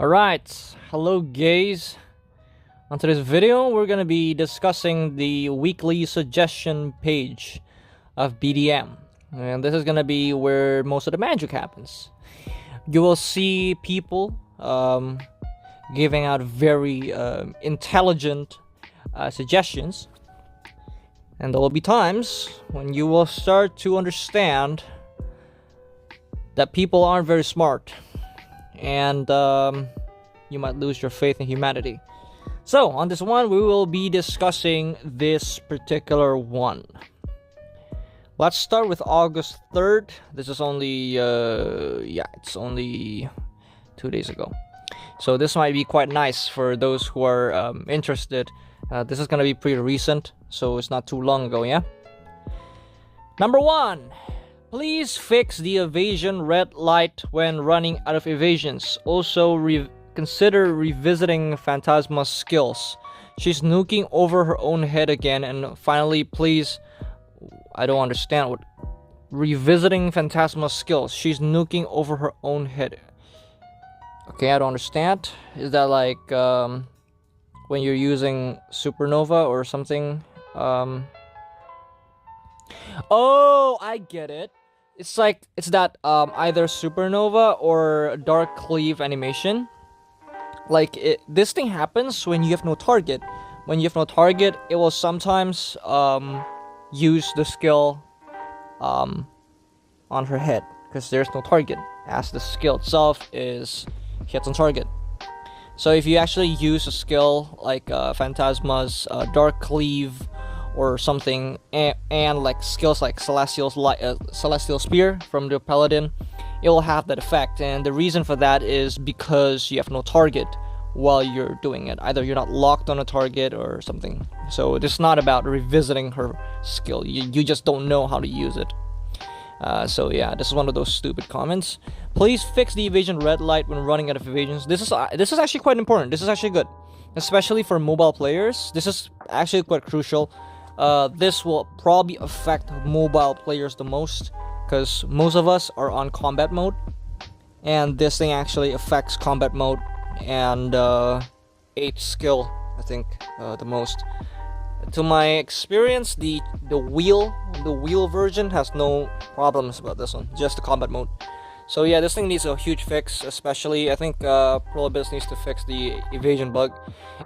Alright, hello guys. On today's video, we're gonna be discussing the weekly suggestion page of BDM. And this is gonna be where most of the magic happens. You will see people giving out very intelligent suggestions. And there will be times when you will start to understand that people aren't very smart. And you might lose your faith in humanity. So on this one, we will be discussing this particular one. Let's start with August 3rd. This is only it's only 2 days ago, so this might be quite nice for those who are interested. This is gonna be pretty recent, so it's not too long ago. Number 1, please fix the evasion red light when running out of evasions. Also, consider revisiting Phantasma's skills. She's nuking over her own head again. And finally, please, I don't understand what revisiting Phantasma's skills. She's nuking over her own head. Okay, I don't understand. Is that like when you're using Supernova or something? Oh, I get it. It's that either Supernova or Dark Cleave animation. This thing happens when you have no target. When you have no target, it will sometimes use the skill on her head because there's no target, as the skill itself is hits on target. So if you actually use a skill like Phantasma's Dark Cleave or something, and like skills like Celestial Spear from the Paladin, it will have that effect. And the reason for that is because you have no target while you're doing it. Either you're not locked on a target or something. So it's not about revisiting her skill. You just don't know how to use it. So yeah, this is one of those stupid comments. Please fix the evasion red light when running out of evasions. This is actually quite important. This is actually good, especially for mobile players. This is actually quite crucial. This will probably affect mobile players the most, because most of us are on combat mode, and this thing actually affects combat mode and 8 skill, I think, the most. To my experience, the wheel version has no problems about this one, just the combat mode. So yeah, this thing needs a huge fix, especially I think Prolibus needs to fix the evasion bug.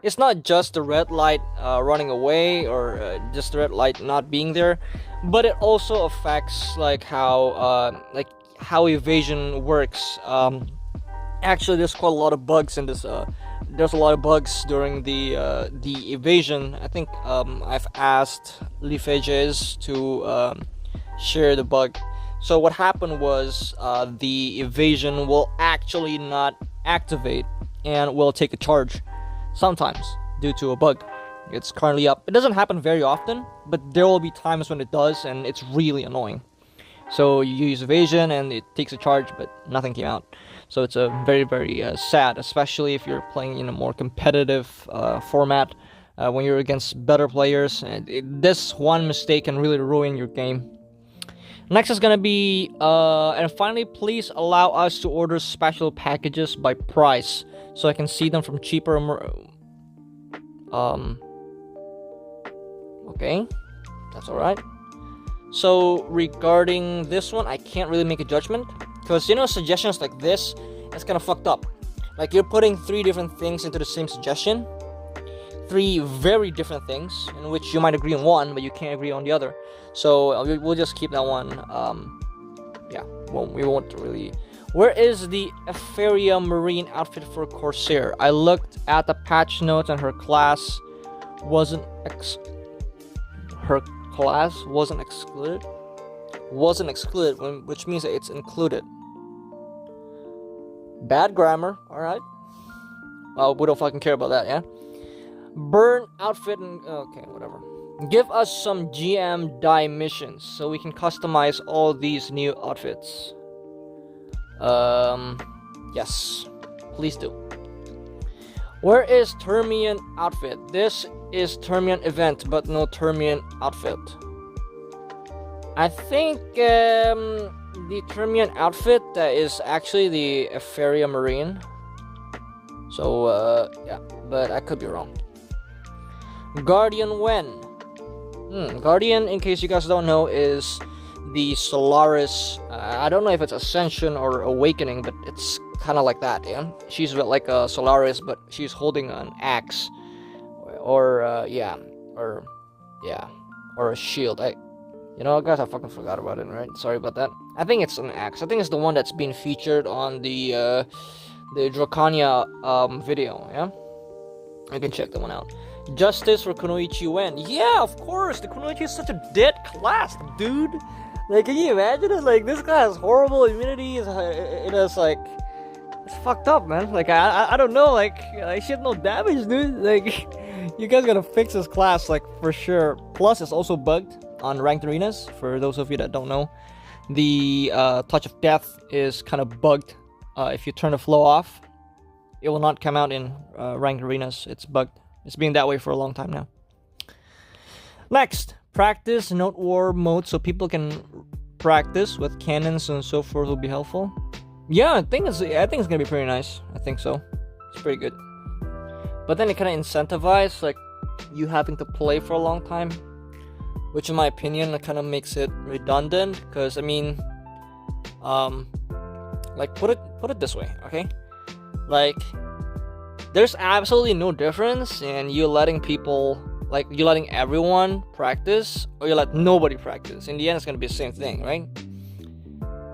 It's not just the red light running away or just the red light not being there, but it also affects how evasion works. Actually, there's quite a lot of bugs in this. There's a lot of bugs during the evasion. I think I've asked Lefages to share the bug. So what happened was the evasion will actually not activate and will take a charge sometimes due to a bug. It's currently up. It doesn't happen very often, but there will be times when it does, and it's really annoying. So you use evasion and it takes a charge, but nothing came out. So it's a very, very sad, especially if you're playing in a more competitive format, when you're against better players. And this one mistake can really ruin your game. Next is gonna be, and finally, please allow us to order special packages by price, so I can see them from cheaper. Okay, that's alright. So regarding this one, I can't really make a judgment, because suggestions like this, it's kind of fucked up. Like, you're putting 3 different things into the same suggestion, 3 very different things, in which you might agree on one, but you can't agree on the other. So we'll just keep that one. We won't really. Where is the Etheria Marine outfit for Corsair? I looked at the patch notes, and her class wasn't excluded. Wasn't excluded, which means that it's included. Bad grammar. All right. Well, we don't fucking care about that, yeah. Burn outfit and okay, whatever. Give us some GM die missions so we can customize all these new outfits. Yes, please do. Where is Termian outfit? This is Termian event, but no Termian outfit. I think the Termian outfit is actually the Etheria Marine. So yeah, but I could be wrong. Guardian when? Guardian, in case you guys don't know, is the Solaris. I don't know if it's Ascension or Awakening, but it's kind of like that. Yeah, she's like a Solaris, but she's holding an axe, or or a shield. Guys, I fucking forgot about it. Right? Sorry about that. I think it's an axe. I think it's the one that's been featured on the Dracania video. Yeah, I can check that one out. Justice for Kunoichi when? Yeah, of course. The Kunoichi is such a dead class, dude. Like, can you imagine it? Like, this guy has horrible immunity. It's like, it's fucked up, man. Like, I don't know. Like she had no damage, dude. Like, you guys gotta fix this class, like, for sure. Plus, it's also bugged on ranked arenas. For those of you that don't know, the Touch of Death is kind of bugged. If you turn the flow off, it will not come out in ranked arenas. It's bugged. It's been that way for a long time now. Next, practice note war mode so people can practice with cannons and so forth will be helpful. Yeah, I think it's gonna be pretty nice. I think so. It's pretty good. But then it kind of incentivizes like you having to play for a long time, which in my opinion it kind of makes it redundant. Because I mean, like put it this way, okay? Like, there's absolutely no difference in you letting people, like, you letting everyone practice or you let nobody practice. In the end, it's gonna be the same thing, right?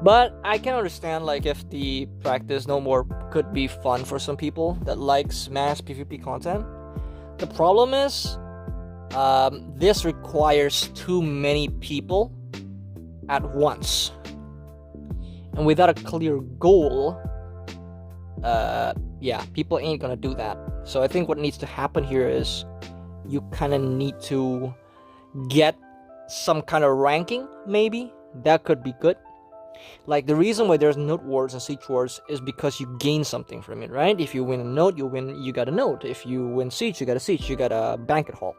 But I can understand, like, if the practice no more could be fun for some people that likes mass PvP content. The problem is, this requires too many people at once, and without a clear goal, people ain't gonna do that. So I think what needs to happen here is you kind of need to get some kind of ranking. Maybe that could be good. Like, the reason why there's note wars and siege wars is because you gain something from it, right? If you win a note, you got a note. If you win siege, you got a siege. You got a banquet hall.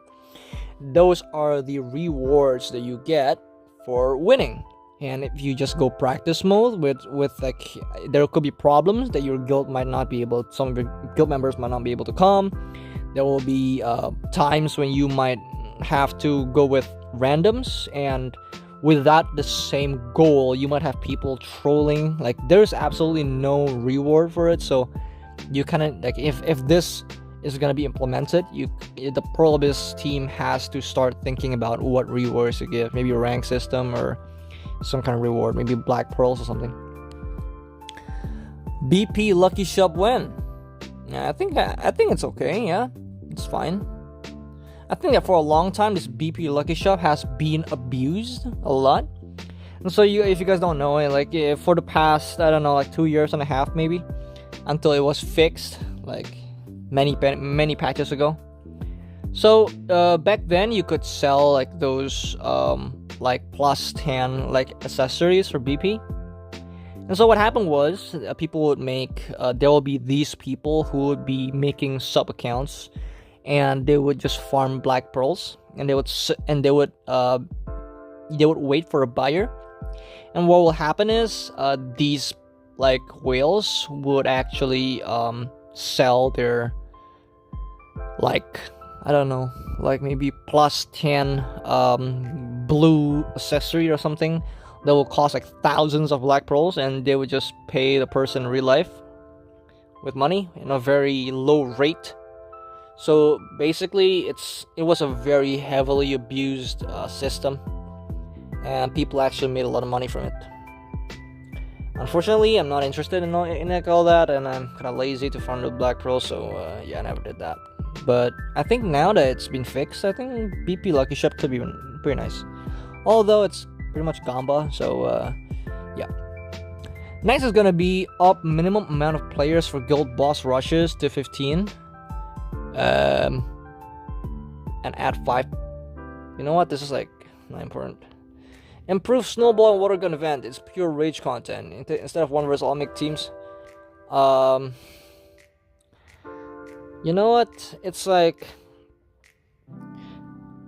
Those are the rewards that you get for winning. And if you just go practice mode with like, there could be problems that your guild might not be able, some of your guild members might not be able to come. There will be times when you might have to go with randoms, and without the same goal, you might have people trolling. Like, there's absolutely no reward for it. So you kind of like, if this is going to be implemented, the Pearl Abyss team has to start thinking about what rewards to give. Maybe a rank system or some kind of reward, maybe black pearls or something. BP Lucky Shop when? Yeah, I think it's okay. Yeah, it's fine. I think that for a long time this BP Lucky Shop has been abused a lot. And so if you guys don't know it, like, for the past, I don't know, like 2 years and a half maybe, until it was fixed, like many patches ago. So back then you could sell like those like plus 10 like accessories for BP. And so what happened was, people would make there will be these people who would be making sub accounts, and they would just farm black pearls, and they would wait for a buyer. And what will happen is, these like whales would actually sell their, like, I don't know, like maybe plus 10 blue accessory or something that will cost like thousands of black pearls, and they would just pay the person in real life with money in a very low rate. So basically it was a very heavily abused system, and people actually made a lot of money from it. Unfortunately, I'm not interested in all that, and I'm kind of lazy to farm the black pearls, so I never did that. But I think now that it's been fixed, I think BP Lucky Shop could be pretty nice. Although it's pretty much Gamba, so yeah. Next is gonna be up minimum amount of players for guild boss rushes to 15. And add 5. You know what? This is like not important. Improve snowball and water gun event. It's pure rage content. Instead of 1 versus all make teams. You know what? It's like,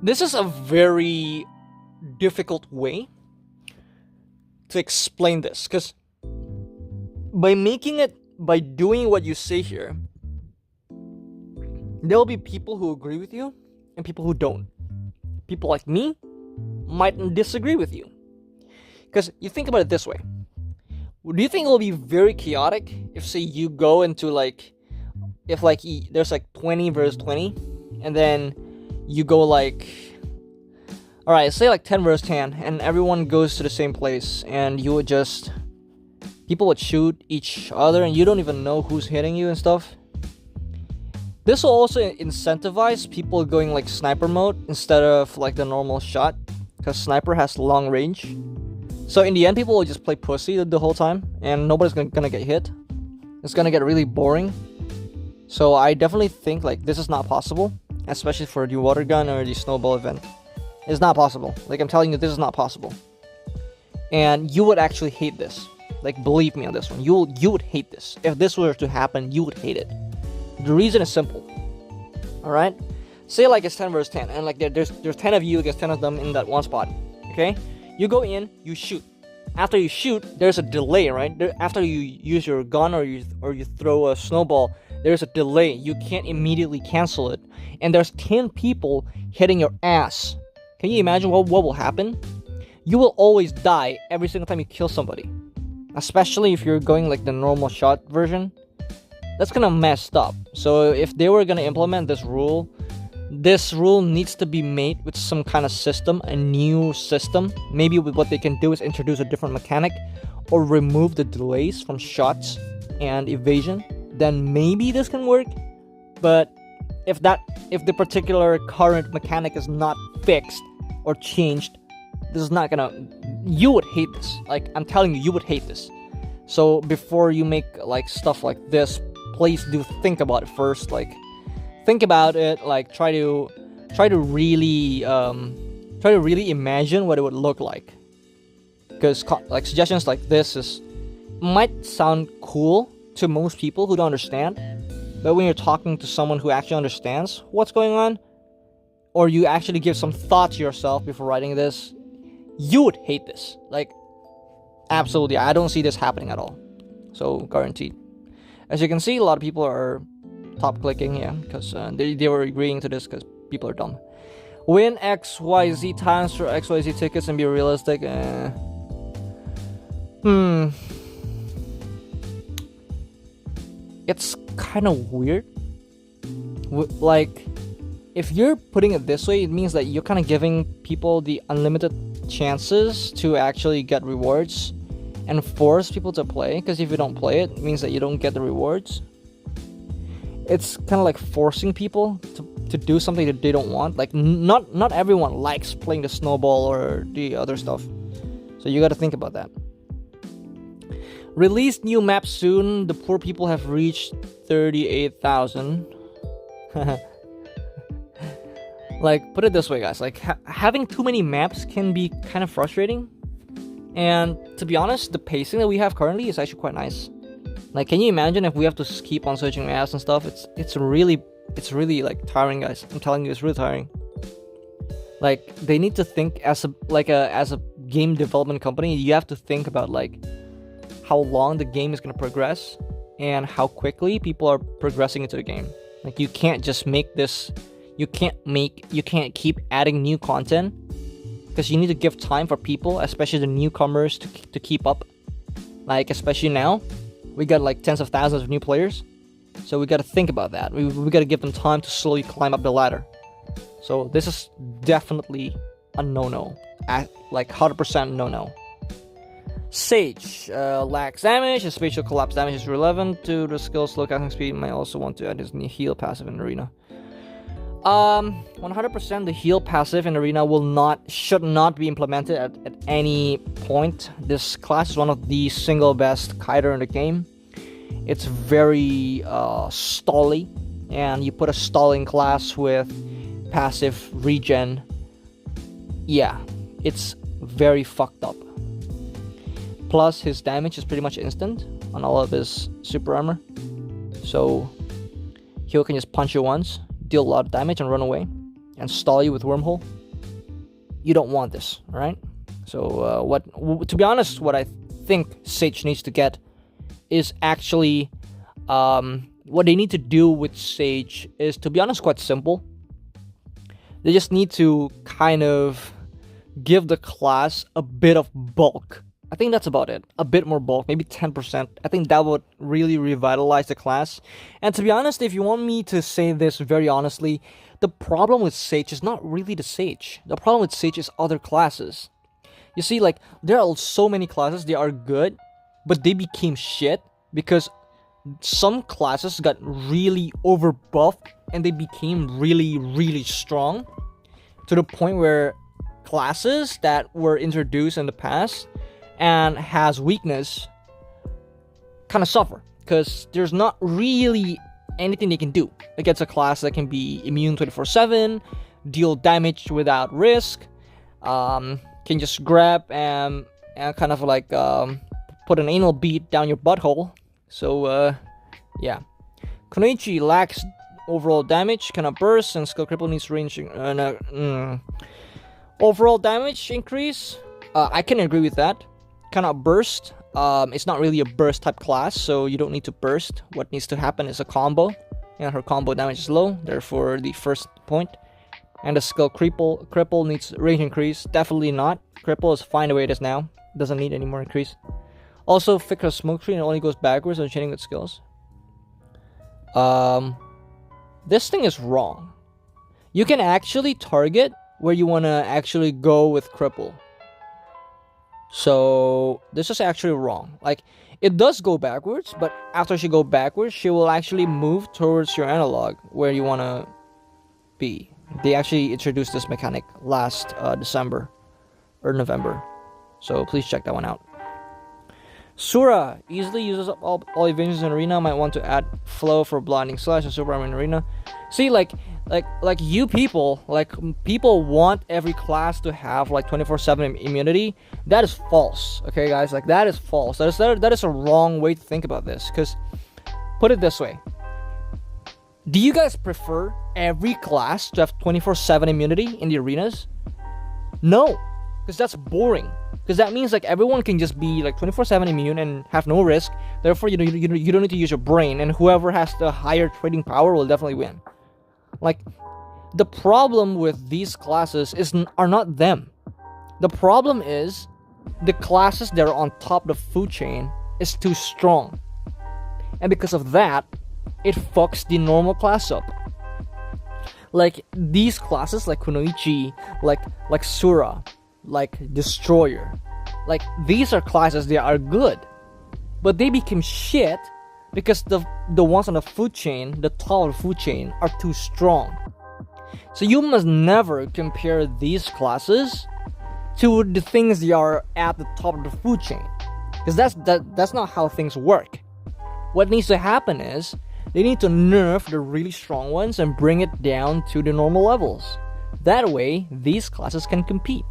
this is a very difficult way to explain this, because by doing what you say here, There'll be people who agree with you and people who don't. People like me might disagree with you. Because you think about it this way. Do you think it will be very chaotic if, say, you go into like, if like there's like 20 versus 20, and then you go like, alright, say like 10 versus 10, and everyone goes to the same place, and you would just, people would shoot each other, and you don't even know who's hitting you and stuff. This will also incentivize people going like sniper mode instead of like the normal shot, because sniper has long range. So in the end, people will just play pussy the whole time, and nobody's gonna get hit. It's gonna get really boring. So I definitely think like this is not possible, especially for the water gun or the snowball event. It's not possible. Like, I'm telling you, this is not possible. And you would actually hate this. Like, believe me on this one. You would hate this. If this were to happen, you would hate it. The reason is simple. Alright? Say like it's 10 versus 10, and like there's 10 of you against 10 of them in that one spot. Okay? You go in, you shoot. After you shoot, there's a delay, right? After you use your gun or you throw a snowball, there's a delay. You can't immediately cancel it. And there's 10 people hitting your ass. Can you imagine what will happen? You will always die every single time you kill somebody. Especially if you're going like the normal shot version. That's gonna mess up. So if they were gonna implement this rule needs to be made with some kind of system, a new system. Maybe what they can do is introduce a different mechanic or remove the delays from shots and evasion. Then maybe this can work. But if the particular current mechanic is not fixed or changed, this is not gonna, you would hate this. Like, I'm telling you, you would hate this. So before you make like stuff like this, please do think about it first. Like, think about it. Like, try to really imagine what it would look like. Because like suggestions like this might sound cool to most people who don't understand, but when you're talking to someone who actually understands what's going on, or you actually give some thought to yourself before writing this, you would hate this. Like, absolutely, I don't see this happening at all. So, guaranteed. As you can see, a lot of people are top clicking, yeah, because they were agreeing to this because people are dumb. Win XYZ times for XYZ tickets and be realistic. It's kind of weird. Like, if you're putting it this way, it means that you're kind of giving people the unlimited chances to actually get rewards and force people to play, because if you don't play it means that you don't get the rewards. It's kind of like forcing people to do something that they don't want. Like, not everyone likes playing the snowball or the other stuff, so you got to think about that. Release new map soon. The poor people have reached 38,000. Like, put it this way, guys. Like, having too many maps can be kind of frustrating. And to be honest, the pacing that we have currently is actually quite nice. Like, can you imagine if we have to keep on searching maps and stuff? It's really like tiring, guys. I'm telling you, it's really tiring. Like, they need to think as a game development company. You have to think about like how long the game is gonna progress and how quickly people are progressing into the game. Like, you can't just make this. You can't keep adding new content, because you need to give time for people, especially the newcomers, to keep up. Like, especially now, we got like tens of thousands of new players, so we got to think about that. We got to give them time to slowly climb up the ladder. So this is definitely a no-no, like 100% no-no. Sage lacks damage. His spatial collapse damage is relevant to the skill slow casting speed. Might also want to add his heal passive in arena. 100% the heal passive in arena should not be implemented at any point. This class is one of the single best kiter in the game. It's very stally, and you put a stalling class with passive regen. Yeah, it's very fucked up. Plus, his damage is pretty much instant on all of his super armor. So, he can just punch you once, deal a lot of damage, and run away, and stall you with wormhole. You don't want this, alright? So, to be honest, what I think Sage needs to get is actually what they need to do with Sage is, to be honest, quite simple. They just need to kind of give the class a bit of bulk. I think that's about it. A bit more bulk, maybe 10%. I think that would really revitalize the class. And to be honest, if you want me to say this very honestly, the problem with Sage is not really the Sage. The problem with Sage is other classes. You see, like, there are so many classes, they are good, but they became shit because some classes got really overbuffed and they became really, really strong to the point where classes that were introduced in the past and has weakness kind of suffer because there's not really anything they can do against a class that can be immune 24/7, deal damage without risk, can just grab and kind of like put an anal bead down your butthole. So yeah, Kunoichi lacks overall damage, cannot burst, and skill cripple needs range. Overall damage increase, I can agree with that. Cannot burst. It's not really a burst type class, so you don't need to burst. What needs to happen is a combo, and her combo damage is low, therefore the first point. And the skill cripple needs range increase. Definitely not. Cripple is fine the way it is now. Doesn't need any more increase. Also, fix her smoke screen, it only goes backwards when chaining with skills. This thing is wrong. You can actually target where you want to actually go with cripple. So this is actually wrong. Like, it does go backwards, but after she go backwards, she will actually move towards your analog where you want to be. They actually introduced this mechanic last December or November, so please check that one out. Sura easily uses up all evasions in arena. Might want to add flow for blinding slash and super armor in arena. See, like you people, like people want every class to have like 24/7 immunity. That is false. Okay, guys, like that is false. That is a wrong way to think about this. Because put it this way: do you guys prefer every class to have 24/7 immunity in the arenas? No, because that's boring. Because that means like everyone can just be like 24/7 immune and have no risk. Therefore, you don't need to use your brain, and whoever has the higher trading power will definitely win. Like, the problem with these classes are not them. The problem is the classes that are on top of the food chain is too strong, and because of that, it fucks the normal class up. Like these classes, like Kunoichi, like Sura, like Destroyer, like these are classes that are good, but they became shit because the ones on the food chain, the top of the food chain, are too strong. So you must never compare these classes to the things that are at the top of the food chain, because that's not how things work. What needs to happen is they need to nerf the really strong ones and bring it down to the normal levels. That way, these classes can compete.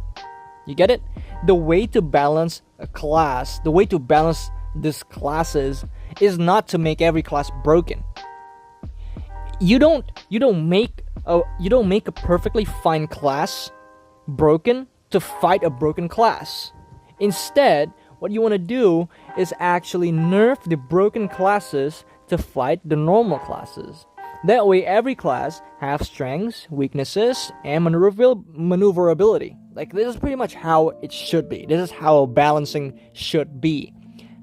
You get it? The way to balance a class, the way to balance these classes is not to make every class broken. You don't make a perfectly fine class broken to fight a broken class. Instead, what you want to do is actually nerf the broken classes to fight the normal classes. That way, every class has strengths, weaknesses, and maneuverability. Like, this is pretty much how it should be. This is how balancing should be.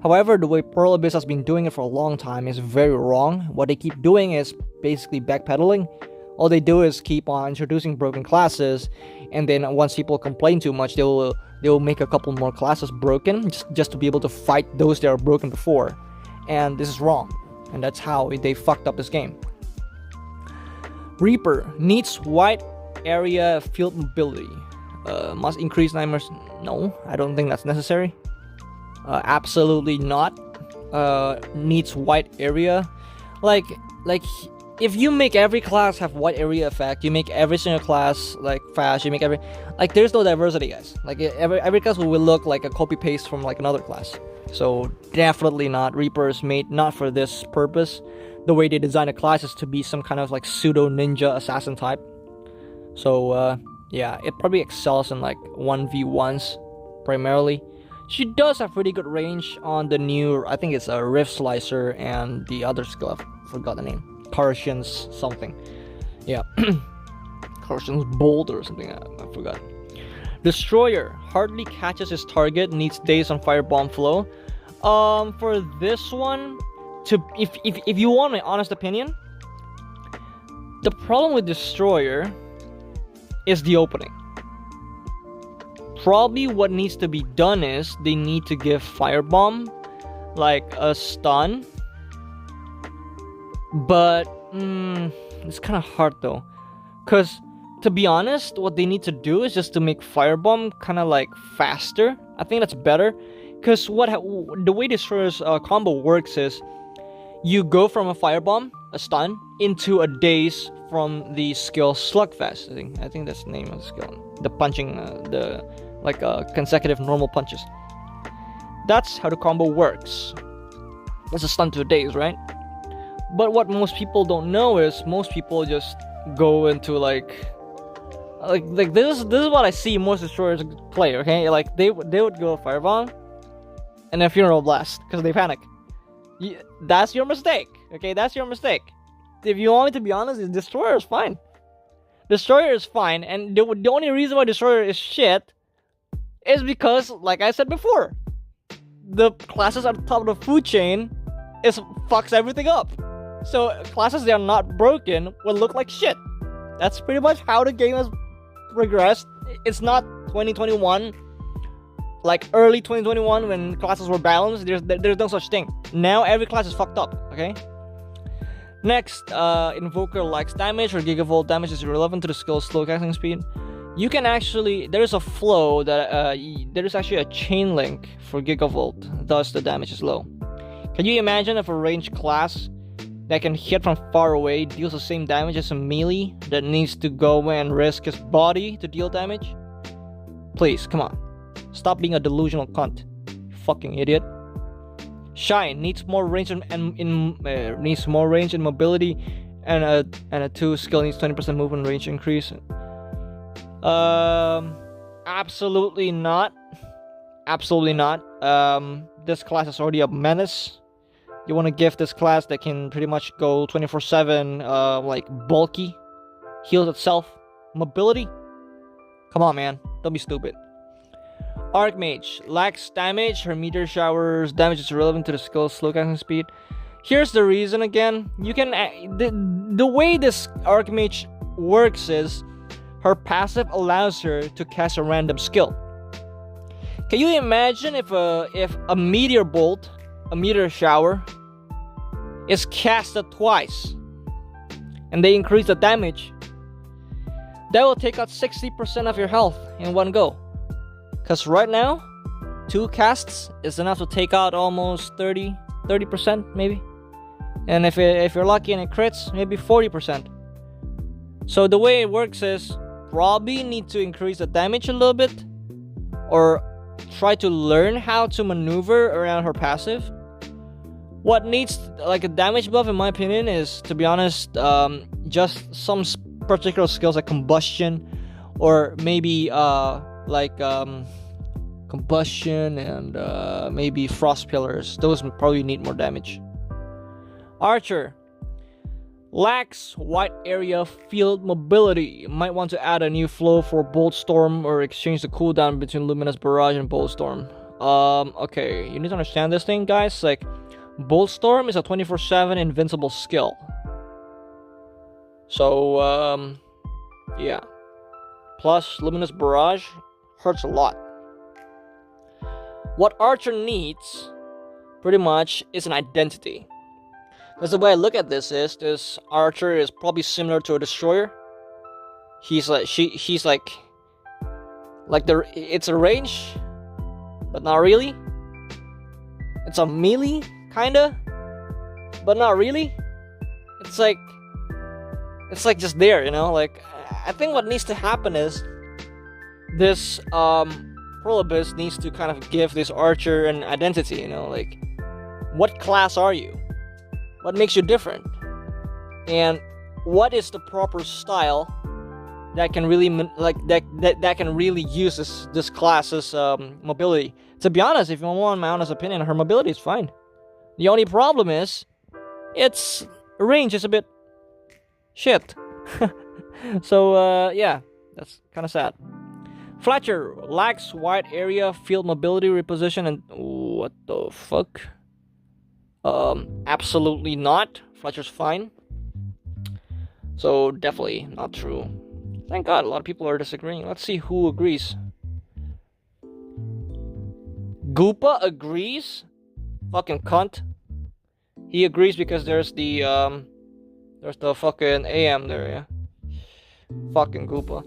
However, the way Pearl Abyss has been doing it for a long time is very wrong. What they keep doing is basically backpedaling. All they do is keep on introducing broken classes, and then once people complain too much, they will make a couple more classes broken just to be able to fight those that are broken before. And this is wrong. And that's how they fucked up this game. Reaper needs wide area field mobility. Must increase nightmares. No, I don't think that's necessary. Absolutely not. Needs wide area. Like if you make every class have wide area effect, you make every single class like fast. You make every there's no diversity, guys. Like every class will look like a copy paste from like another class. So definitely not. Reaper is made not for this purpose. The way they design a class is to be some kind of like pseudo ninja assassin type. So yeah, it probably excels in like 1v1s primarily. She does have pretty good range on the new, I think it's a Rift Slicer and the other skill, I forgot the name. Cartian's something. Yeah. Cartian's Bolt or something, I forgot. Destroyer hardly catches his target, needs days on firebomb flow. For this one, if you want my honest opinion, the problem with Destroyer is the opening. Probably what needs to be done is they need to give firebomb like a stun, but it's kind of hard though, because to be honest, what they need to do is just to make firebomb kind of like faster. I think that's better, because the way Destroyer's combo works is you go from a firebomb, a stun, into a daze from the skill Slugfest. I think that's the name of the skill. The punching, consecutive normal punches. That's how the combo works. It's a stun to a daze, right? But what most people don't know is most people just go into like this is what I see most Destroyers play. Okay, like they would go firebomb and then Funeral Blast because they panic. That's your mistake. Okay, that's your mistake. If you want me to be honest, Destroyer is fine. Destroyer is fine, and the only reason why Destroyer is shit is because, like I said before, the classes at the top of the food chain fucks everything up. So classes that are not broken will look like shit. That's pretty much how the game has progressed. It's not 2021, like early 2021 when classes were balanced. There's no such thing. Now every class is fucked up. Okay. Next, Invoker lacks damage or Gigavolt damage is irrelevant to the skill's slow casting speed. You can actually, there's a flow that there's actually a chain link for Gigavolt, thus the damage is low. Can you imagine if a ranged class that can hit from far away deals the same damage as a melee that needs to go and risk his body to deal damage? Please, come on. Stop being a delusional cunt, you fucking idiot. Shine needs more range needs more range and mobility, and a 2 skill needs 20% movement range increase. Absolutely not. Absolutely not. This class is already a menace. You want to give this class that can pretty much go 24/7, like bulky, heals itself, mobility. Come on, man, don't be stupid. Archmage lacks damage. Her meteor showers damage is irrelevant to the skill's slow casting speed. Here's the reason again. You can the way this Archmage works is her passive allows her to cast a random skill. Can you imagine if a meteor bolt, a meteor shower, is casted twice and they increase the damage? That will take out 60% of your health in one go. Because right now, 2 casts is enough to take out almost 30% maybe. And if you're lucky and it crits, maybe 40%. So the way it works is probably need to increase the damage a little bit, or try to learn how to maneuver around her passive. What needs like a damage buff in my opinion is, to be honest, just some particular skills like combustion, or maybe combustion and maybe frost pillars. Those probably need more damage. Archer lacks wide area field mobility. Might want to add a new flow for Bolt Storm or exchange the cooldown between Luminous Barrage and Bolt Storm. Okay, you need to understand this thing, guys. Like, Bolt Storm is a 24/7 invincible skill. So, yeah. Plus, Luminous Barrage hurts a lot. What Archer needs, pretty much, is an identity. Because the way I look at this is, this Archer is probably similar to a Destroyer. He's like, it's a range, but not really. It's a melee, kinda, but not really. It's like just there, you know. Like, I think what needs to happen is this Prolobus needs to kind of give this Archer an identity, you know, like, what class are you? What makes you different? And what is the proper style that can really that can really use this class's mobility. To be honest, if you want my honest opinion, her mobility is fine. The only problem is its range is a bit shit. So yeah, that's kind of sad. Fletcher lacks wide area field mobility reposition, and what the fuck? Absolutely not. Fletcher's fine. So definitely not true. Thank God a lot of people are disagreeing. Let's see who agrees. Goopa agrees? Fucking cunt. He agrees because there's the fucking AM there, yeah. Fucking Goopa.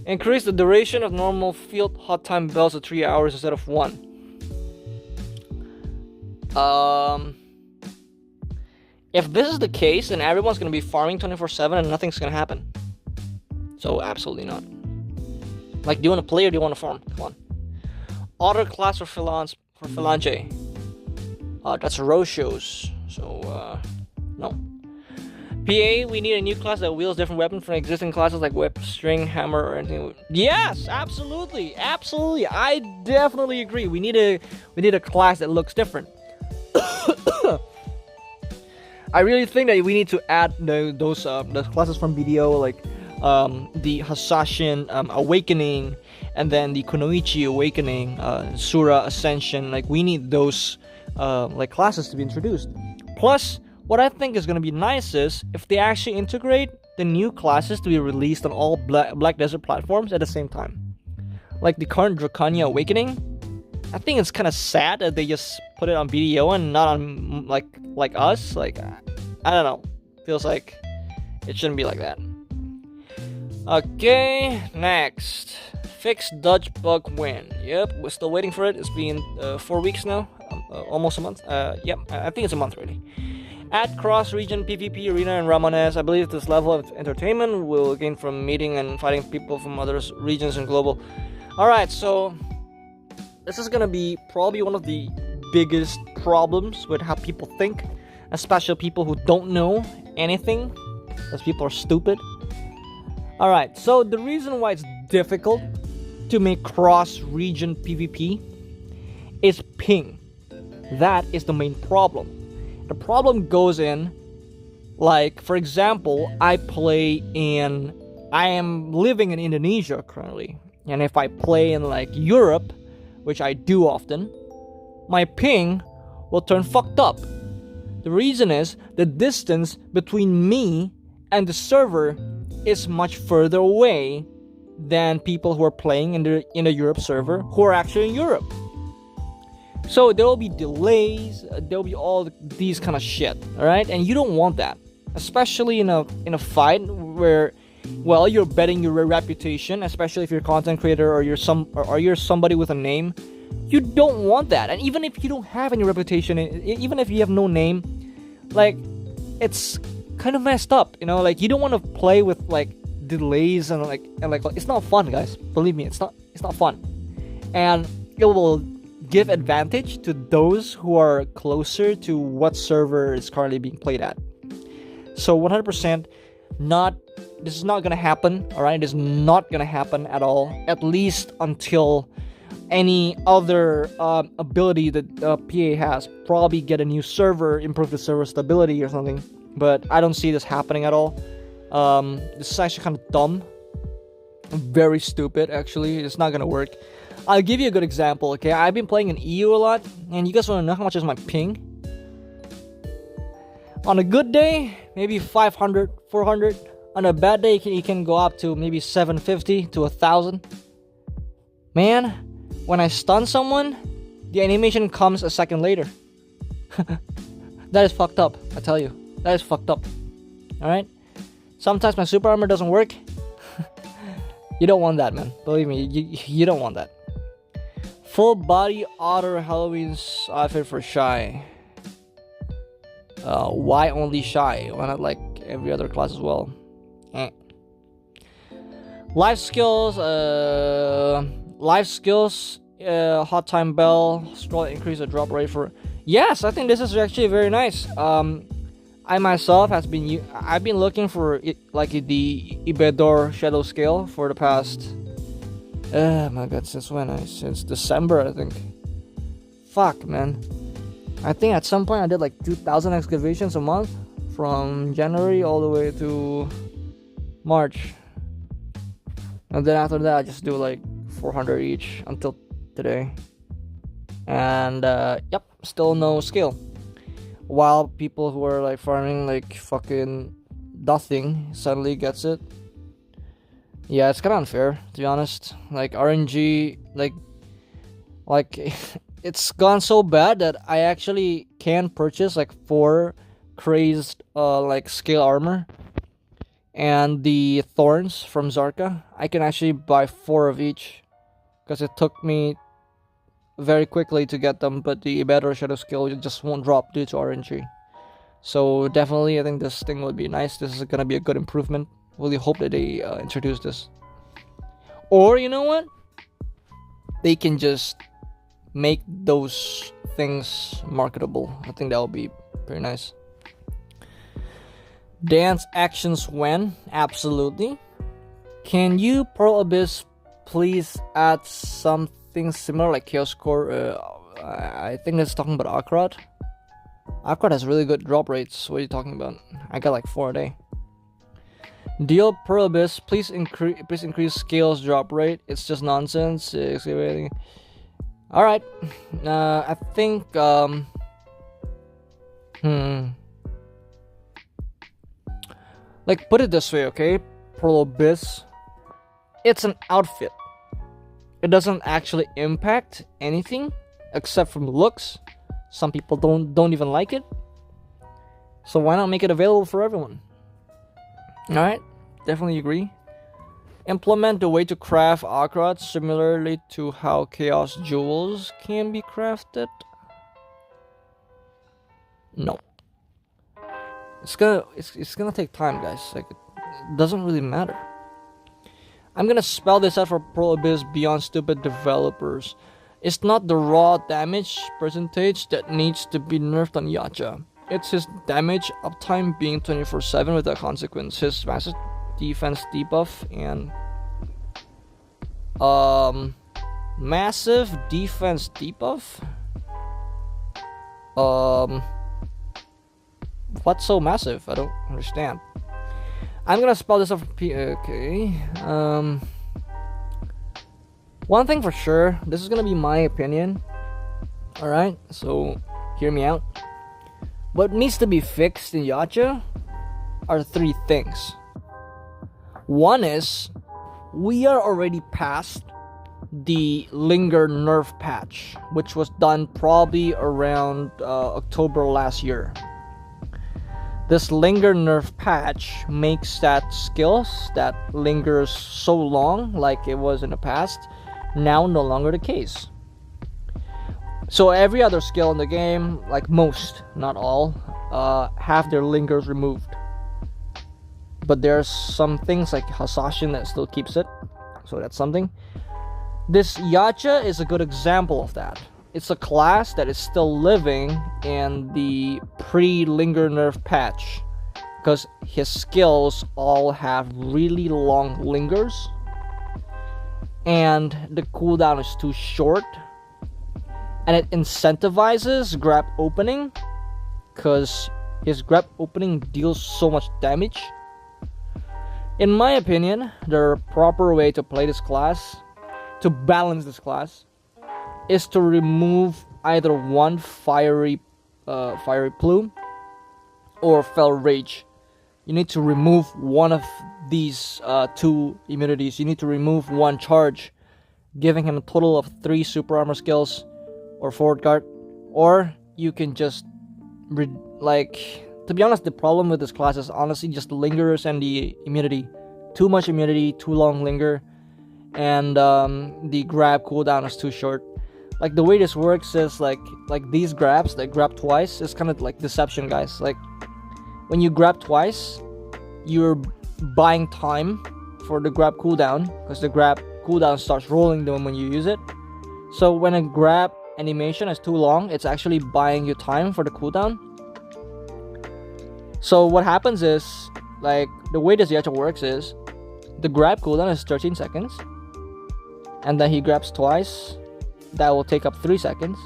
Increase the duration of normal field hot time bells to 3 hours instead of 1. If this is the case, then everyone's gonna be farming 24/7 and nothing's gonna happen. So absolutely not. Like, do you want to play or do you want to farm? Come on. Otter class for Phalange. That's Roshos. So no. PA, we need a new class that wields different weapons from existing classes like whip, string, hammer, or anything. Yes, absolutely, absolutely. I definitely agree. We need a class that looks different. I really think that we need to add those classes from BDO, like the Hasashin Awakening, and then the Kunoichi Awakening, Sura Ascension. Like, we need those like classes to be introduced. Plus, what I think is going to be nice is if they actually integrate the new classes to be released on all Black Desert platforms at the same time. Like the current Dracania Awakening, I think it's kind of sad that they just put it on BDO and not on like us. Like, I don't know. Feels like it shouldn't be like that. Okay, next. Fix Dutch bug win. Yep, we're still waiting for it. It's been 4 weeks now. Almost a month. Yep, I think it's a month already. At cross-region PvP arena in Ramones, I believe this level of entertainment will gain from meeting and fighting people from other regions and global. Alright, so this is gonna be probably one of the biggest problems with how people think, especially people who don't know anything, because people are stupid. Alright, so the reason why it's difficult to make cross-region PvP is ping. That is the main problem. The problem goes in, like, for example, I am living in Indonesia currently, and if I play in like Europe, which I do often, my ping will turn fucked up. The reason is the distance between me and the server is much further away than people who are playing in the Europe server who are actually in Europe. So there will be delays, there will be all these kind of shit, alright? And you don't want that. Especially in a fight where, well, you're betting your reputation, especially if you're a content creator or you're somebody with a name. You don't want that. And even if you don't have any reputation, even if you have no name, like, it's kind of messed up, you know? Like, you don't want to play with like delays and like it's not fun, guys. Believe me, it's not fun. And it will give advantage to those who are closer to what server is currently being played at. So 100% this is not gonna happen, alright? It is not gonna happen at all, at least until any other ability that PA has, probably get a new server, improve the server stability or something. But I don't see this happening at all. This is actually kind of dumb, very stupid actually. It's not gonna work. I'll give you a good example, okay? I've been playing in EU a lot, and you guys want to know how much is my ping? On a good day, maybe 500, 400. On a bad day, you can go up to maybe 750 to 1,000. Man, when I stun someone, the animation comes a second later. That is fucked up, I tell you. That is fucked up. Alright? Sometimes my super armor doesn't work. You don't want that, man. Believe me, you don't want that. Full body otter Halloween's outfit for Shy. Why only Shy? Why not like every other class as well? Life skills. Hot time bell. Scroll increase the drop rate for. Yes, I think this is actually very nice. I myself I've been looking for it, like the Ibedor shadow scale for the past. Oh my god, since December, I think. Fuck, man. I think at some point I did like 2,000 excavations a month from January all the way to March. And then after that I just do like 400 each until today. And yep, still no skill. While people who are like farming like fucking nothing suddenly gets it. Yeah, it's kind of unfair, to be honest. Like RNG, like it's gone so bad that I actually can purchase like 4 crazed like scale armor and the thorns from Zarka. I can actually buy 4 of each because it took me very quickly to get them, but the better shadow skill just won't drop due to RNG. So definitely I think this thing would be nice. This is gonna be a good improvement. Really hope that they introduce this. Or you know what? They can just make those things marketable. I think that would be pretty nice. Dance actions when? Absolutely. Can you, Pearl Abyss, please add something similar like Chaos Core? I think it's talking about Akrod. Akrod has really good drop rates. What are you talking about? I got like 4 a day. Deal Pearl Abyss, please increase scales drop rate. It's just nonsense. Alright. I think like put it this way, okay? Pearl Abyss, it's an outfit. It doesn't actually impact anything except from looks. Some people don't even like it. So why not make it available for everyone? Alright, definitely agree. Implement a way to craft Akrod similarly to how Chaos Jewels can be crafted. No. It's gonna take time, guys. Like, it doesn't really matter. I'm gonna spell this out for Pearl Abyss beyond stupid developers. It's not the raw damage percentage that needs to be nerfed on Yacha. It's his damage uptime being 24/7 without consequence. His massive defense debuff and massive defense debuff. What's so massive? I don't understand. I'm gonna spell this out for okay. One thing for sure, this is gonna be my opinion. Alright, so hear me out. What needs to be fixed in Yacha are 3 things. One is, we are already past the Linger nerf patch, which was done probably around October last year. This Linger nerf patch makes that skills that lingers so long, like it was in the past, now no longer the case. So every other skill in the game, like most, not all, have their lingers removed. But there's some things like Hasashin that still keeps it. So that's something. This Yacha is a good example of that. It's a class that is still living in the pre-linger nerf patch. Because his skills all have really long lingers. And the cooldown is too short. And it incentivizes grab opening, because his grab opening deals so much damage. In my opinion, the proper way to play this class, to balance this class, is to remove either one fiery plume or fell rage. You need to remove one of these 2 immunities. You need to remove 1 charge, giving him a total of 3 super armor skills or forward guard. Or you can just to be honest, the problem with this class is honestly just the lingers and the immunity. Too much immunity, too long linger, and the grab cooldown is too short. Like the way this works is like these grabs that grab twice is kind of like deception, guys. Like when you grab twice, you're buying time for the grab cooldown, because the grab cooldown starts rolling the moment you use it. So when a grab animation is too long, it's actually buying you time for the cooldown. So what happens is, like, the way this yacha works is the grab cooldown is 13 seconds, and then he grabs twice. That will take up 3 seconds,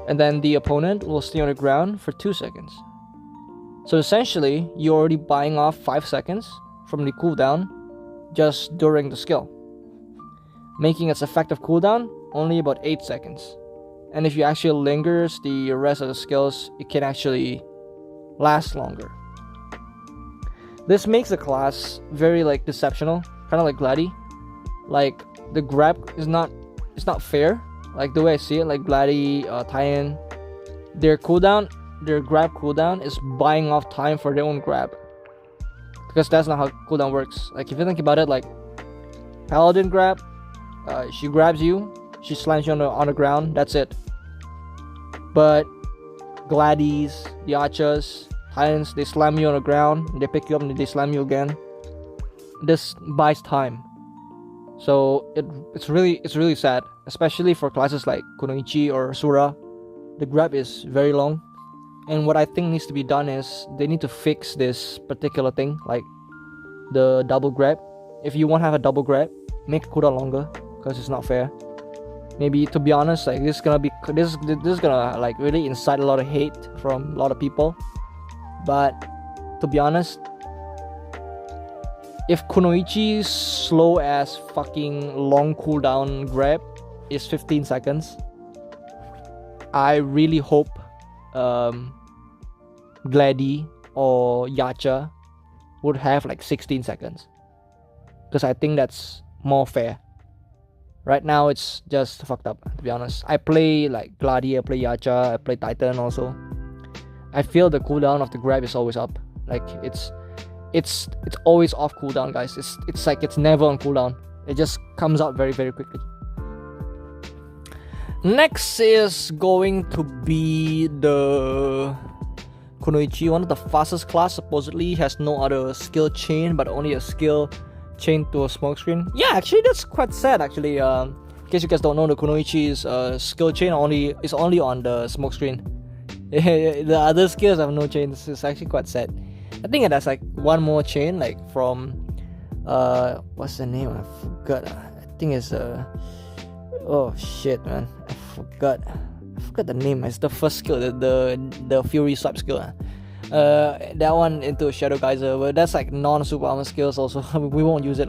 and then the opponent will stay on the ground for 2 seconds. So essentially, you're already buying off 5 seconds from the cooldown just during the skill, making its effective cooldown only about 8 seconds. And if you actually lingers the rest of the skills, it can actually last longer. This makes the class very like deceptional, kind of like Gladdy. Like the grab is not fair. Like the way I see it, like Gladdy, Tyan, their grab cooldown is buying off time for their own grab, because that's not how cooldown works. Like if you think about it, like Paladin grab, she grabs you, she slams you on the ground, that's it. But Gladdies, the Archers, Titans, they slam you on the ground, they pick you up and they slam you again. This buys time. So it's really sad, especially for classes like Kunoichi or Sura. The grab is very long, and what I think needs to be done is they need to fix this particular thing, like the double grab. If you want to have a double grab, make it cooldown longer, because it's not fair. Maybe, to be honest, like this is gonna like really incite a lot of hate from a lot of people. But to be honest, if Kunoichi's slow as fucking long cooldown grab is 15 seconds, I really hope Gladdy or Yacha would have like 16 seconds, because I think that's more fair. Right now it's just fucked up, to be honest. I play like Gladdy, I play Yacha, I play Titan also. I feel the cooldown of the grab is always up. Like it's always off cooldown, guys. It's like it's never on cooldown. It just comes out very, very quickly. Next is going to be the Kunoichi, one of the fastest class. Supposedly has no other skill chain, but only a skill chain to a smoke screen. Yeah, actually that's quite sad. Actually, in case you guys don't know, the Kunoichi's skill chain is only on the smoke screen. The other skills have no chains. It's actually quite sad. I think that's like one more chain, like from what's the name? I forgot. I think it's oh shit, man, I forgot the name. It's the first skill, the Fury Swipe skill. That one into Shadow Geyser, but that's like non-super armor skills also. We won't use it.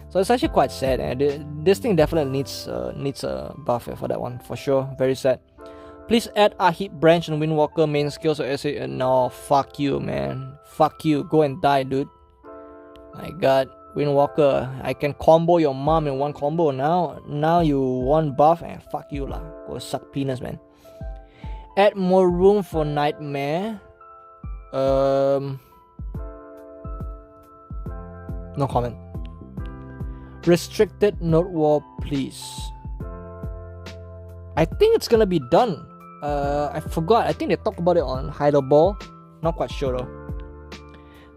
So it's actually quite sad, and this thing definitely needs a buff for that one, for sure. Very sad. Please add Ahit Branch and Windwalker main skills or essay. No, fuck you, man. Fuck you. Go and die, dude. My god. Windwalker, I can combo your mom in one combo now. Now you want buff, and fuck you lah. Go suck penis, man. Add more room for Nightmare. No comment. Restricted Node Wall, please. I think it's gonna be done. I forgot. I think they talked about it on Hyder Ball. Not quite sure though.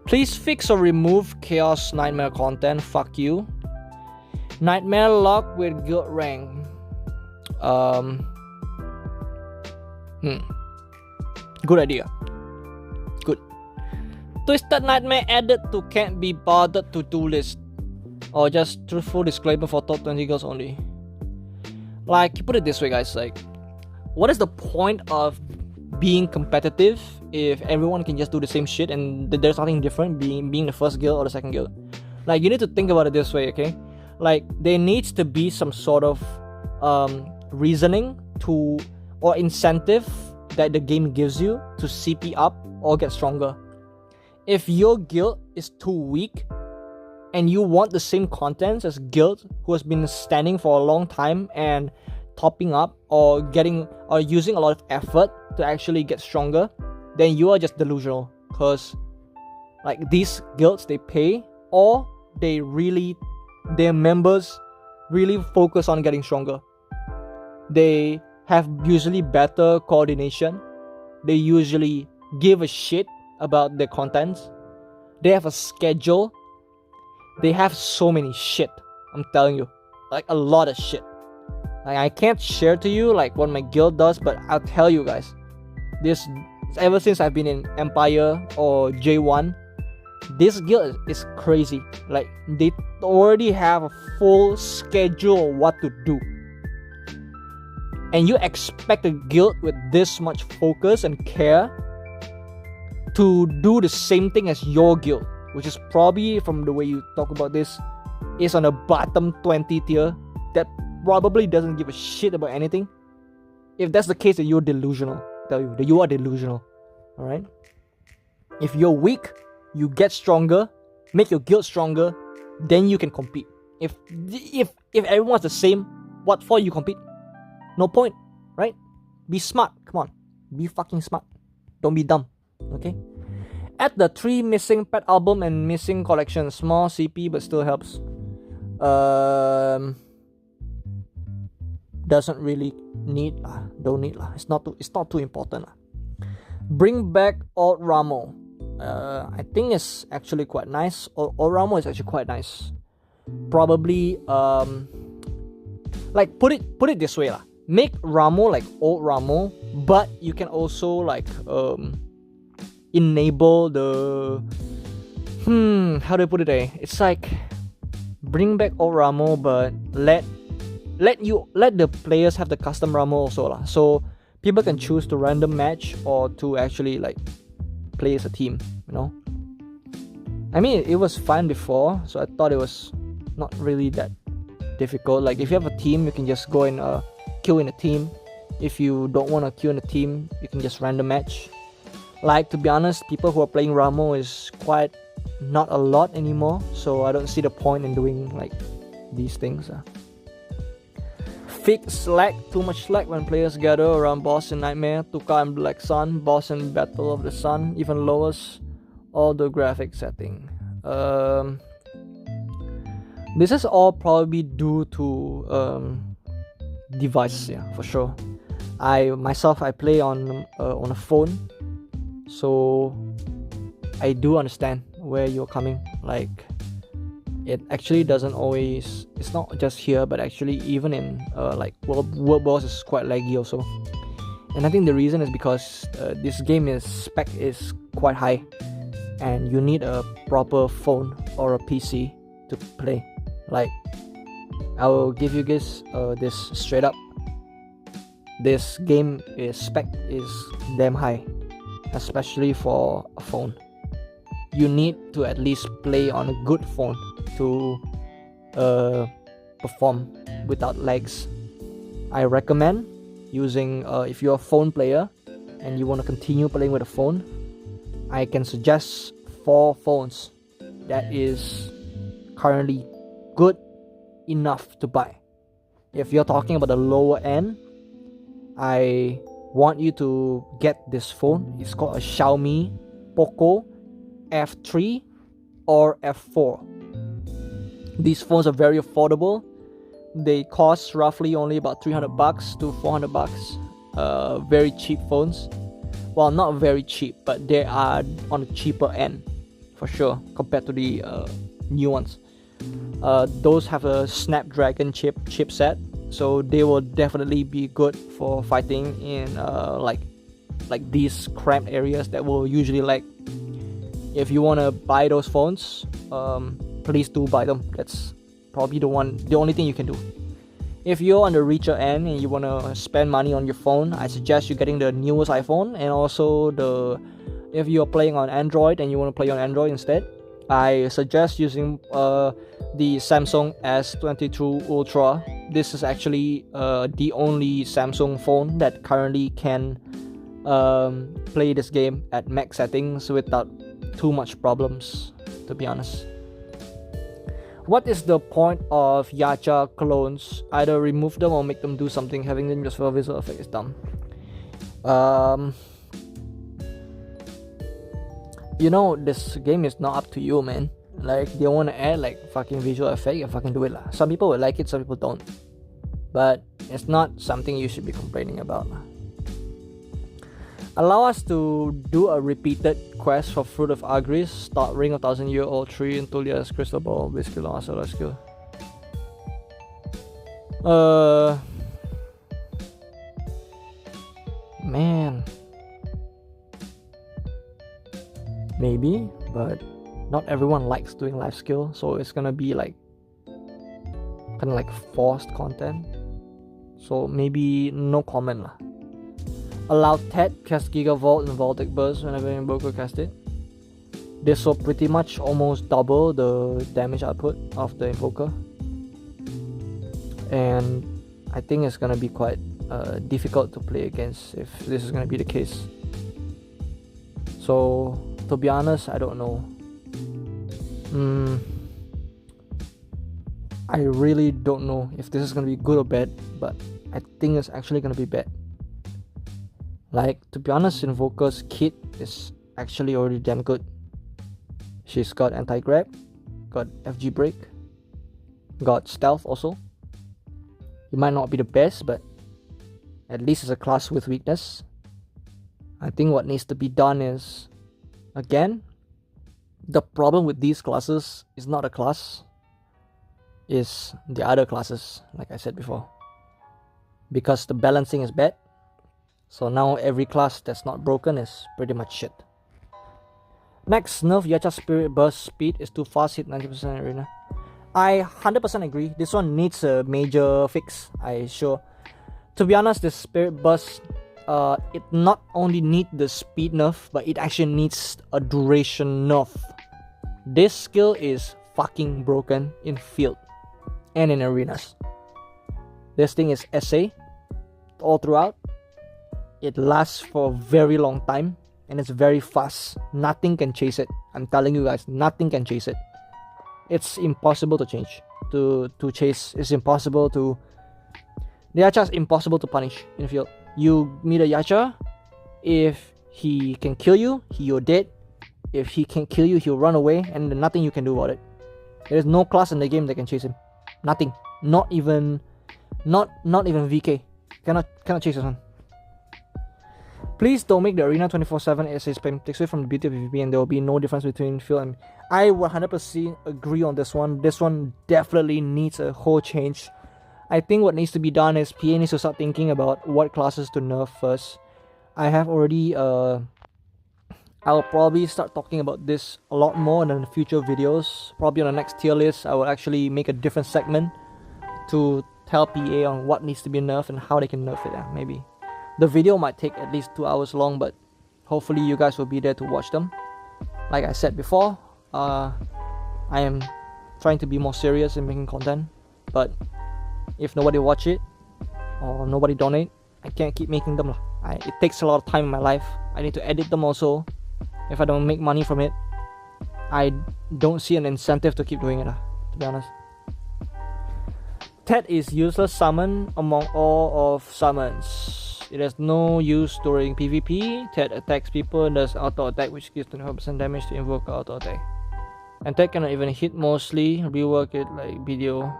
Please fix or remove Chaos Nightmare content. Fuck you. Nightmare lock with guild rank. Good idea. Good. Twisted Nightmare added to can't be bothered to do list. Or just truthful disclaimer for top 20 girls only. Like, put it this way, guys. Like, what is the point of being competitive if everyone can just do the same shit and there's nothing different being the first guild or the second guild? Like, you need to think about it this way, okay? Like, there needs to be some sort of reasoning to or incentive that the game gives you to CP up or get stronger. If your guild is too weak and you want the same contents as guild who has been standing for a long time and topping up or using a lot of effort to actually get stronger, then you are just delusional. Because like these guilds, they pay, or their members really focus on getting stronger. They have usually better coordination. They usually give a shit about their contents. They have a schedule. They have so many shit. I'm telling you, like a lot of shit. Like, I can't share to you like what my guild does, but I'll tell you guys, this ever since I've been in Empire or J1, this guild is crazy. Like, they already have a full schedule of what to do. And you expect a guild with this much focus and care to do the same thing as your guild, which is probably, from the way you talk about this, is on a bottom 20 tier that probably doesn't give a shit about anything. If that's the case, then you're delusional. I tell you that you are delusional. Alright? If you're weak, you get stronger, make your guild stronger, then you can compete. If everyone's the same, what for you compete? No point, right? Be smart. Come on. Be fucking smart. Don't be dumb. Okay? Add the 3 missing pet album and missing collection. Small CP but still helps. Doesn't really need don't need It's not too important. Bring back Old Ramo. I think it's actually quite nice. Old Ramo is actually quite nice. Probably like put it this way. Make Ramo like Old Ramo, but you can also like enable the how do I put it there? It's like bring back Old Ramo, but let the players have the custom Ramo also so people can choose to random match or to actually like play as a team, you know. I mean, it was fine before, so I thought it was not really that difficult. Like if you have a team, you can just go and queue in a team. If you don't want to queue in a team, you can just random match. Like, to be honest, people who are playing Ramo is quite not a lot anymore, so I don't see the point in doing like these things. Fix slack, too much slack when players gather around boss in Nightmare, Tuka and Black Sun, boss in Battle of the Sun, even lowers all the graphic setting. This is all probably due to device, for sure. I play on a phone, so I do understand where you're coming. Like, it actually doesn't always, it's not just here, but actually even in like World Boss is quite laggy also. And I think the reason is because this game spec is quite high, and you need a proper phone or a PC to play. Like, I will give you guys this straight up. This game spec is damn high, especially for a phone. You need to at least play on a good phone to perform without lags. I recommend using, if you're a phone player and you want to continue playing with a phone, I can suggest 4 phones that is currently good enough to buy. If you're talking about the lower end, I want you to get this phone. It's called a Xiaomi Poco F3 or F4. These phones are very affordable. They cost roughly only about $300 to $400. Very cheap phones. Well, not very cheap, but they are on the cheaper end for sure compared to the new ones. Those have a Snapdragon chipset, so they will definitely be good for fighting in like these cramped areas that will usually lag. If you want to buy those phones, please do buy them. That's probably the only thing you can do. If you're on the richer end and you want to spend money on your phone, I suggest you getting the newest iPhone. And also if you're playing on Android and you want to play on Android instead, I suggest using the Samsung S22 Ultra. This is actually the only Samsung phone that currently can play this game at max settings without too much problems, to be honest. What is the point of Yacha clones? Either remove them or make them do something. Having them just for a visual effect is dumb. You know, this game is not up to you, man. Like, they want to add like fucking visual effect, you fucking do it lah. Some people will like it, some people don't. But it's not something you should be complaining about. Allow us to do a repeated quest for Fruit of Agris, start Ring of 1,000-Year-Old Tree and Tullia's Crystal Ball, basically on Asura skill. Man. maybe, but not everyone likes doing life skill, so it's gonna be like kind of like forced content. So maybe no comment lah. Allow Ted cast Gigavolt and Voltic Burst whenever Invoker cast it. This will pretty much almost double the damage output of the Invoker, and I think it's gonna be quite difficult to play against if this is gonna be the case. So to be honest, I don't know. I really don't know if this is gonna be good or bad, but I think it's actually gonna be bad. Like, to be honest, Invoker's kit is actually already damn good. She's got anti-grab, got FG break, got stealth also. It might not be the best, but at least it's a class with weakness. I think what needs to be done is, again, the problem with these classes is not a class, is the other classes, like I said before. Because the balancing is bad, so now every class that's not broken is pretty much shit. Next, nerf Yacha's Spirit Burst speed is too fast, hit 90% arena. I 100% agree. This one needs a major fix, I sure. To be honest, this Spirit Burst, it not only needs the speed nerf, but it actually needs a duration nerf. This skill is fucking broken in field and in arenas. This thing is SA all throughout. It lasts for a very long time and it's very fast. Nothing can chase it. I'm telling you guys, nothing can chase it. It's impossible to change, to chase. It's impossible to... The Yacha is impossible to punish in field. You meet a Yacha, if he can kill you, you're dead. If he can't kill you, he'll run away and there's nothing you can do about it. There is no class in the game that can chase him. Nothing. Not even VK. Cannot chase this one. Please don't make the arena 24/7 SA spam. Takes away from the beauty of PvP and there will be no difference between field and... I 100% agree on this one. This one definitely needs a whole change. I think what needs to be done is PA needs to start thinking about what classes to nerf first. I have already... I'll probably start talking about this a lot more in future videos. Probably on the next tier list, I will actually make a different segment to tell PA on what needs to be nerfed and how they can nerf it. Maybe. The video might take at least 2 hours long, but hopefully you guys will be there to watch them. Like I said before, I am trying to be more serious in making content, but if nobody watch it or nobody donate, I can't keep making them. It takes a lot of time in my life. I need to edit them also. If I don't make money from it, I don't see an incentive to keep doing it, to be honest. Tet is useless summon among all of summons. It has no use during PvP. Tet attacks people and does auto attack, which gives 25% damage to invoke auto attack. And Tet cannot even hit mostly. Rework it like BDO.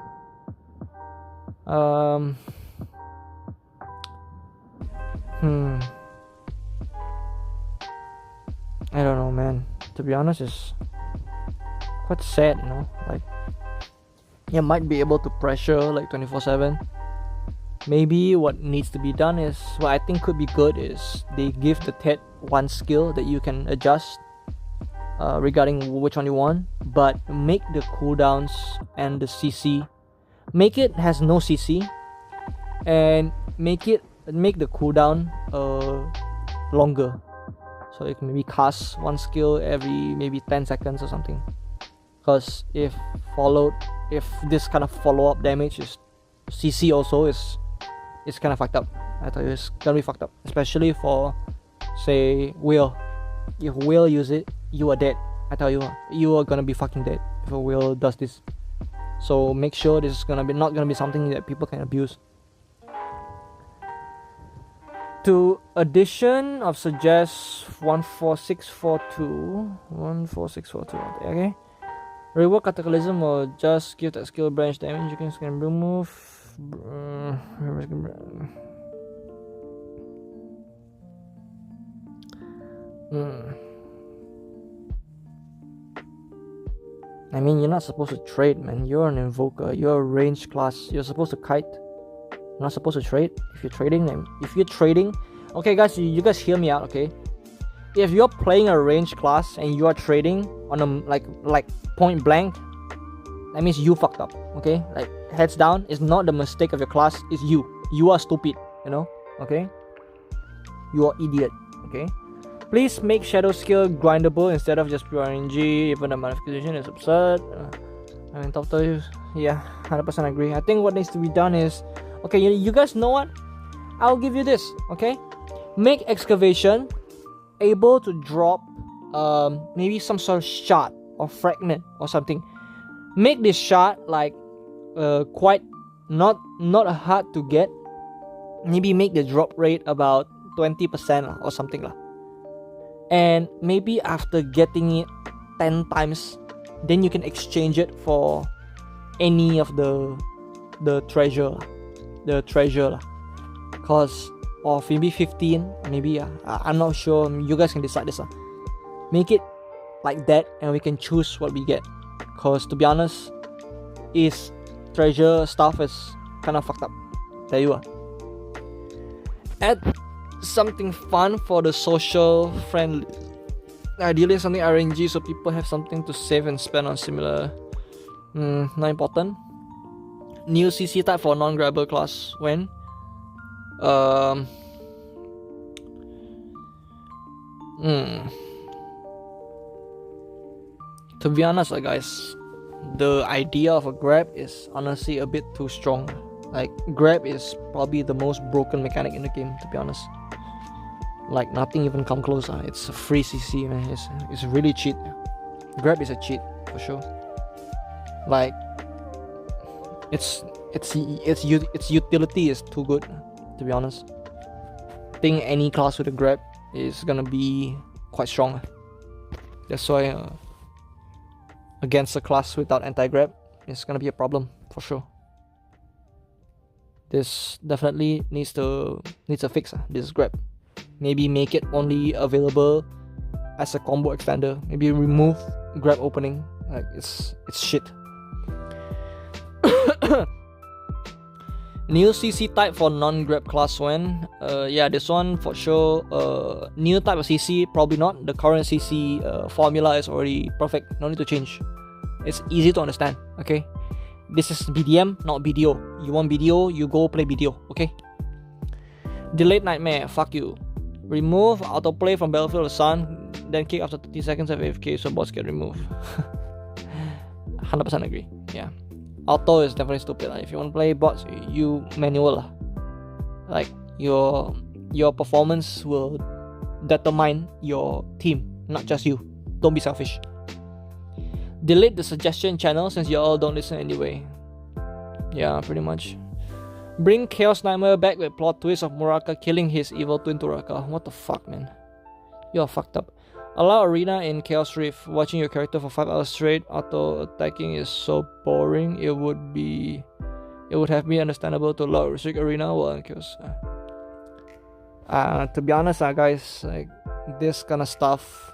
I don't know, man. To be honest, it's quite sad, you know. Like, you might be able to pressure like 24/7. Maybe what needs to be done is, what I think could be good is they give the Tet one skill that you can adjust regarding which one you want, but make the cooldowns and the CC, make it has no CC, and make the cooldown longer. So you can maybe cast one skill every maybe 10 seconds or something. Because if this kind of follow-up damage is CC also, it's kind of fucked up. I tell you, it's gonna be fucked up. Especially for, say, Will. If Will use it, you are dead. I tell you, you are gonna be fucking dead if a Will does this. So make sure this is not gonna be something that people can abuse. To addition of suggest 14642, okay. Rework Cataclysm or just give that skill branch damage. You can remove. I mean, you're not supposed to trade, man. You're an invoker. You're a range class. You're supposed to kite. You're not supposed to trade. If you're trading, okay guys, you guys hear me out, okay? if you're playing a range class and you are trading on a like point blank, that means you fucked up. Okay, like heads down, it's not the mistake of your class, it's you. You are stupid, you know. Okay, you are idiot. Okay, please make shadow skill grindable instead of just pure RNG. Even the modification is absurd. I mean, top to yeah, 100% agree. I think what needs to be done is, okay, you guys know what? I'll give you this. Okay, make excavation able to drop maybe some sort of shard or fragment or something. Make this shard like quite not hard to get. Maybe make the drop rate about 20% or something lah. And maybe after getting it 10 times, then you can exchange it for any of the treasure lah. Cause of maybe 15, maybe I'm not sure. You guys can decide this. Make it like that, and we can choose what we get. Cause to be honest, is treasure stuff is kind of fucked up. Tell you what. Add something fun for the social friendly. Ideally something RNG so people have something to save and spend on similar. Not important. New CC type for non-grabber class when to be honest guys, the idea of a grab is honestly a bit too strong. Like grab is probably the most broken mechanic in the game, to be honest. Like nothing even come close. It's a free CC, man. It's really cheat. Grab is a cheat for sure. Like its utility is too good, to be honest. I think any class with a grab is gonna be quite strong. That's why against a class without anti-grab, it's gonna be a problem for sure. This definitely needs a fix. This grab. Maybe make it only available as a combo extender. Maybe remove grab opening. Like it's shit. New CC type for non-grab class when yeah, this one for sure. New type of CC, probably not. The current CC formula is already perfect. No need to change. It's easy to understand. Okay, this is BDM, not BDO. You want BDO, you go play BDO. Okay. Delayed nightmare. Fuck you. Remove autoplay from Battlefield of the Sun, then kick after 30 seconds of AFK so bots get removed. 100% agree. Yeah. Auto is definitely stupid. If you want to play bots, you manual. Like your performance will determine your team, not just you. Don't be selfish. Delete the suggestion channel since you all don't listen anyway. Yeah, pretty much. Bring Chaos Nightmare back with plot twist of Muraka killing his evil twin Turaka. What the fuck, man? You're fucked up. Allow arena in Chaos Rift. Watching your character for 5 hours straight auto attacking is so boring. It would have been understandable to allow restrict arena while in Chaos. To be honest, guys, like this kind of stuff,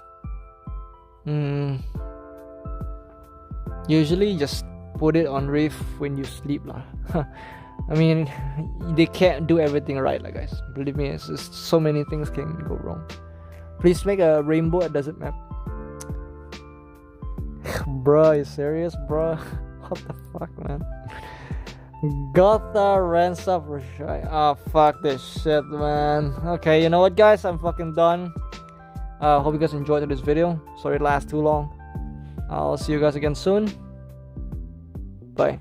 usually just put it on Rift when you sleep lah. I mean, they can't do everything right, like guys. Believe me, it's just so many things can go wrong. Please make a rainbow at desert map. Bruh, you serious, bruh? What the fuck, man? Gotha ransom for shy. Oh, fuck this shit, man. Okay, you know what, guys? I'm fucking done. Hope you guys enjoyed this video. Sorry it lasts too long. I'll see you guys again soon. Bye.